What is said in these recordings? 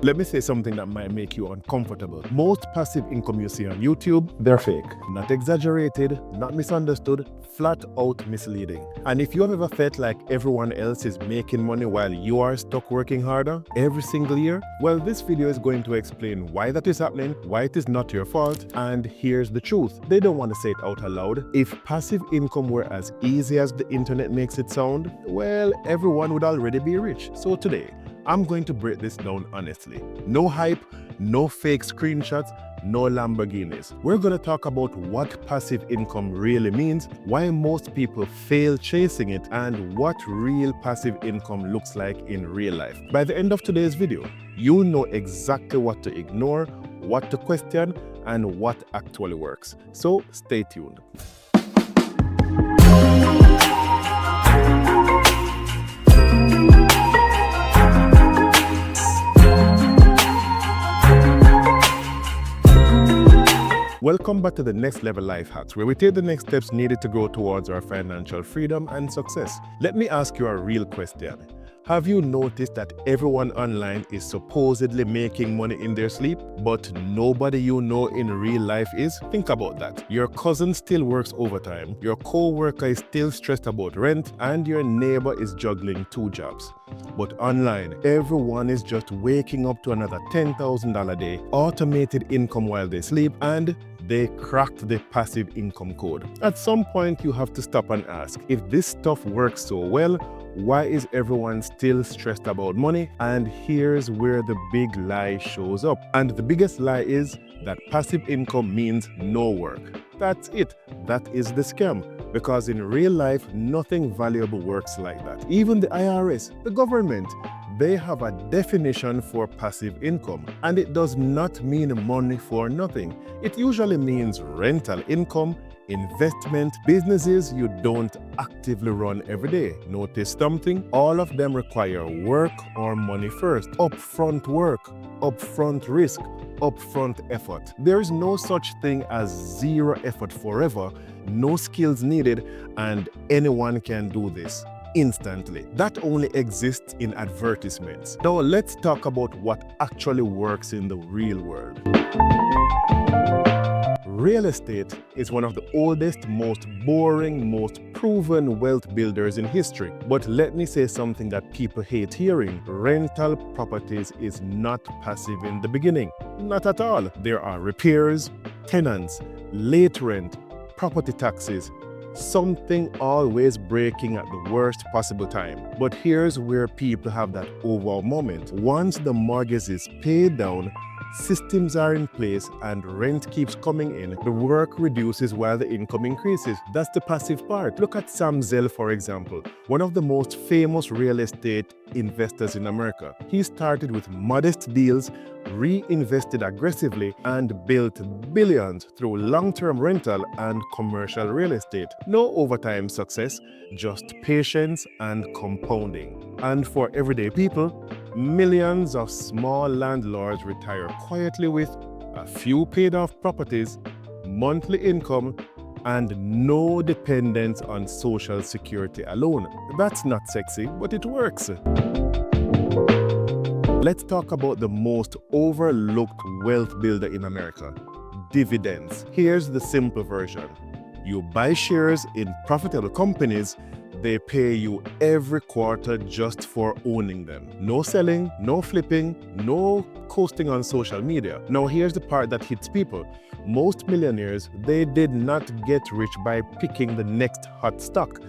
Let me say something that might make you uncomfortable. Most passive income you see on YouTube, they're fake. Not exaggerated, not misunderstood, flat out misleading. And if you have ever felt like everyone else is making money while you are stuck working harder every single year, well, this video is going to explain why that is happening, why it is not your fault, and here's the truth. They don't want to say it out aloud. If passive income were as easy as the internet makes it sound, well, everyone would already be rich. So today, I'm going to break this down honestly. No hype, no fake screenshots, no Lamborghinis. We're going to talk about what passive income really means, why most people fail chasing it, and what real passive income looks like in real life. By the end of today's video, you'll know exactly what to ignore, what to question, and what actually works. So stay tuned. Welcome back to the Next Level Life Hacks, where we take the next steps needed to grow towards our financial freedom and success. Let me ask you a real question. Have you noticed that everyone online is supposedly making money in their sleep, but nobody you know in real life is? Think about that. Your cousin still works overtime, your co-worker is still stressed about rent, and your neighbor is juggling 2 jobs. But online, everyone is just waking up to another $10,000 a day, automated income while they sleep, and they cracked the passive income code. At some point, you have to stop and ask, if this stuff works so well, why is everyone still stressed about money? And here's where the big lie shows up. And the biggest lie is that passive income means no work. That's it. That is the scam. Because in real life, nothing valuable works like that. Even the IRS, the government, they have a definition for passive income, and it does not mean money for nothing. It usually means rental income, investment, businesses you don't actively run every day. Notice something? All of them require work or money first. Upfront work, upfront risk, upfront effort. There is no such thing as zero effort forever, no skills needed, and anyone can do this instantly. That only exists in advertisements. Now let's talk about what actually works in the real world. Real estate is one of the oldest, most boring, most proven wealth builders in history. But let me say something that people hate hearing. Rental properties is not passive in the beginning. Not at all. There are repairs, tenants, late rent, property taxes, something always breaking at the worst possible time. But here's where people have that overall moment. Once the mortgage is paid down, systems are in place, and rent keeps coming in, the work reduces while the income increases. That's the passive part. Look at Sam Zell, for example, one of the most famous real estate investors in America. He started with modest deals, reinvested aggressively, and built billions through long-term rental and commercial real estate. No overtime success, just patience and compounding. And for everyday people, millions of small landlords retire quietly with a few paid-off properties, monthly income, and no dependence on Social Security alone. That's not sexy, but it works. Let's talk about the most overlooked wealth builder in America, dividends. Here's the simple version. You buy shares in profitable companies, they pay you every quarter just for owning them. No selling, no flipping, no posting on social media. Now here's the part that hits people. Most millionaires, they did not get rich by picking the next hot stock.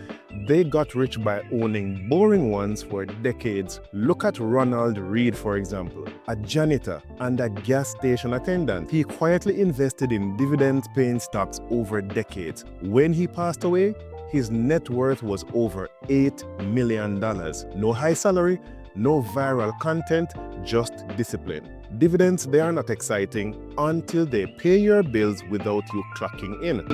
They got rich by owning boring ones for decades. Look at Ronald Reed, for example, a janitor and a gas station attendant. He quietly invested in dividend-paying stocks over decades. When he passed away, his net worth was over $8 million. No high salary, no viral content, just discipline. Dividends, they are not exciting until they pay your bills without you clocking in.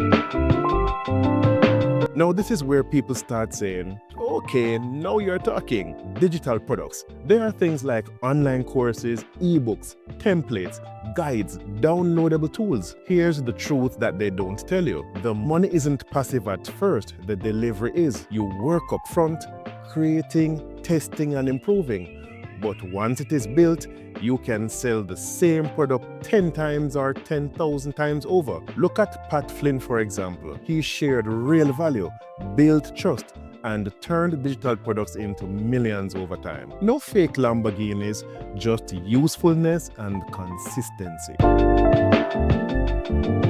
Now this is where people start saying, okay, now you're talking. Digital products. There are things like online courses, ebooks, templates, guides, downloadable tools. Here's the truth that they don't tell you. The money isn't passive at first, the delivery is. You work up front, creating, testing, and improving. But once it is built, you can sell the same product 10 times or 10,000 times over. Look at Pat Flynn, for example. He shared real value, built trust, and turned digital products into millions over time. No fake Lamborghinis, just usefulness and consistency.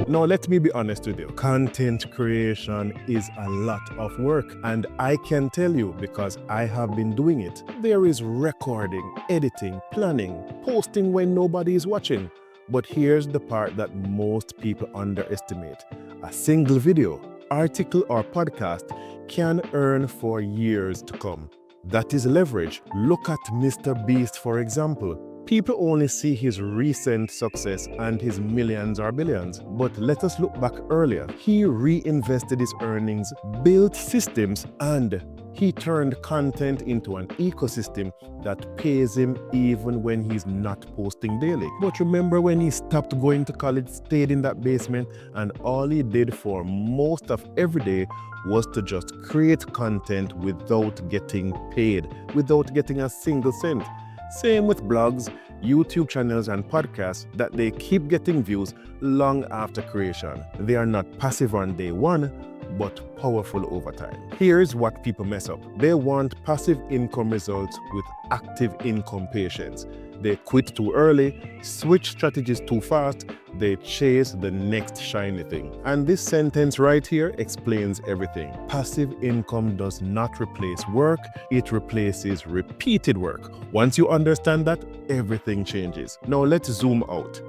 Now, let me be honest with you. Content creation is a lot of work, and I can tell you because I have been doing it. There is recording, editing, planning, posting when nobody is watching. But here's the part that most people underestimate. A single video, article, or podcast can earn for years to come. That is leverage. Look at Mr. Beast, for example. People only see his recent success and his millions or billions, but let us look back earlier. He reinvested his earnings, built systems, and he turned content into an ecosystem that pays him even when he's not posting daily. But remember when he stopped going to college, stayed in that basement, and all he did for most of every day was to just create content without getting paid, without getting a single cent. Same with blogs, YouTube channels, and podcasts that they keep getting views long after creation. They are not passive on day one, but powerful over time. Here's what people mess up. They want passive income results with active income patience. They quit too early, switch strategies too fast, they chase the next shiny thing. And this sentence right here explains everything. Passive income does not replace work, it replaces repeated work. Once you understand that, everything changes. Now let's zoom out.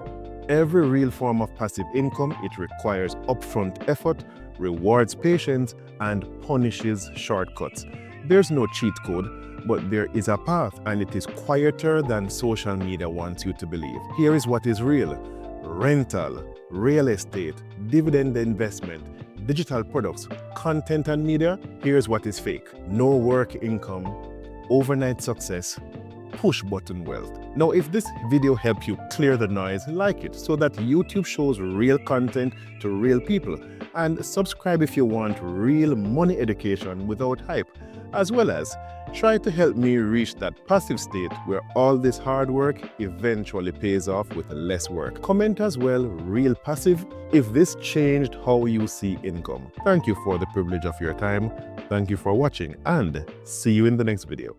Every real form of passive income, it requires upfront effort, rewards patience, and punishes shortcuts. There's no cheat code, but there is a path, and it is quieter than social media wants you to believe. Here is what is real. Rental, real estate, dividend investment, digital products, content and media. Here's what is fake. No work income, overnight success, push button wealth. Now, if this video helped you clear the noise, like it so that YouTube shows real content to real people, and subscribe if you want real money education without hype, as well as try to help me reach that passive state where all this hard work eventually pays off with less work. Comment as well, real passive, if this changed how you see income. Thank you for the privilege of your time. Thank you for watching, and see you in the next video.